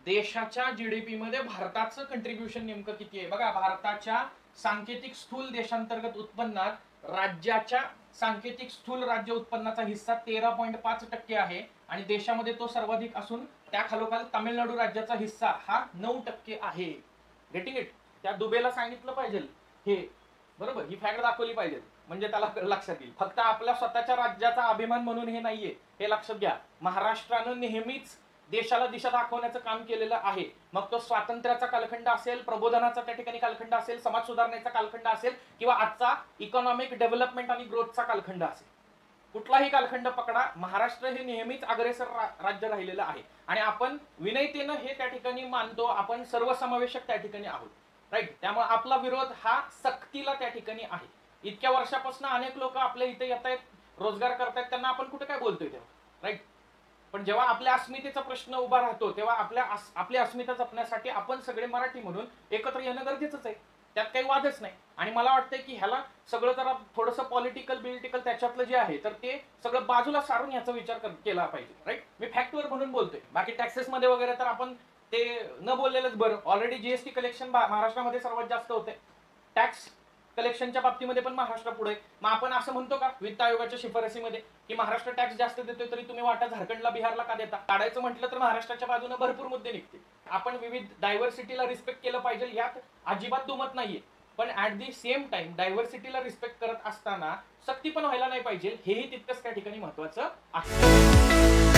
देशाच्या जीडीपी मध्ये भारताचं कंट्रीब्युशन नेमकं किती आहे बघा. भारताच्या सांकेतिक स्थूल देशांतर्गत उत्पन्नात राज्याच्या सांकेतिक स्थूल राज्य उत्पन्नाचा हिस्सा 13.5% आहे आणि देशामध्ये तो सर्वाधिक असून त्या खालोखाल तामिळनाडू राज्याचा हिस्सा हा 9% आहे. Getting it. त्या दुबेला सांगितलं पाहिजे हे, बरोबर, ही फॅक्ट दाखवली पाहिजे म्हणजे त्याला लक्षात येईल. फक्त आपल्या स्वतःच्या राज्याचा अभिमान म्हणून हे नाहीये, हे लक्षात घ्या. महाराष्ट्रानं नेहमीच देशाला दिशा दाखवण्याचं काम केलेलं आहे. मग तो स्वातंत्र्याचा कालखंड असेल, प्रबोधनाचा त्या ठिकाणी कालखंड असेल, समाज सुधारणेचा कालखंड असेल किंवा आजचा इकॉनॉमिक डेव्हलपमेंट आणि ग्रोथचा कालखंड असेल. कुठलाही कालखंड पकडा, महाराष्ट्र हे नेहमीच अग्रेसर राज्य राहिलेलं आहे आणि आपण विनयतेनं हे त्या ठिकाणी मानतो. आपण सर्वसमावेशक त्या ठिकाणी आहोत, राईट. त्यामुळे आपला विरोध हा सक्तीला त्या ठिकाणी आहे. इतक्या वर्षापासून अनेक लोक आपल्या इथे येत आहेत, रोजगार करतायत, त्यांना आपण कुठे काय बोलतोय तेव्हा, राईट. पण जेव्हा आपल्या अस्मितेचा प्रश्न उभा राहतो तेव्हा आपली अस्मिता जपण्यासाठी आपण सगळे मराठी म्हणून एकत्र येणं गरजेचंच आहे. त्यात काही वादच नाही. आणि मला वाटतंय की ह्याला सगळं जरा थोडंसं पॉलिटिकल त्याच्यातलं जे आहे तर ते सगळं बाजूला सारून याचा विचार केला पाहिजे, राईट. मी फॅक्टवर म्हणून बोलतोय. बाकी टॅक्सेस मध्ये वगैरे तर आपण ते न बोललेलंच बरं. ऑलरेडी जीएसटी कलेक्शन महाराष्ट्रामध्ये सर्वात जास्त होते. टॅक्स कलेक्शनच्या बाबतीमध्ये पण महाराष्ट्र पुढे. मग आपण असं म्हणतो का वित्त आयोगाच्या शिफारसीमध्ये की महाराष्ट्र टॅक्स जास्त देतोय तरी तुम्ही वाटा झारखंडला, बिहारला का देता? काढायचं म्हटलं तर महाराष्ट्राच्या बाजूने भरपूर मुद्दे निघतील. आपण विविध डायव्हर्सिटीला रिस्पेक्ट केलं पाहिजे, यात अजिबात दुमत नाहीये. पण ऍट दी सेम टाइम डायव्हर्सिटीला रिस्पेक्ट करत असताना सक्ती पण व्हायला नाही पाहिजे, हेही तितकंच त्या ठिकाणी महत्वाचं आहे.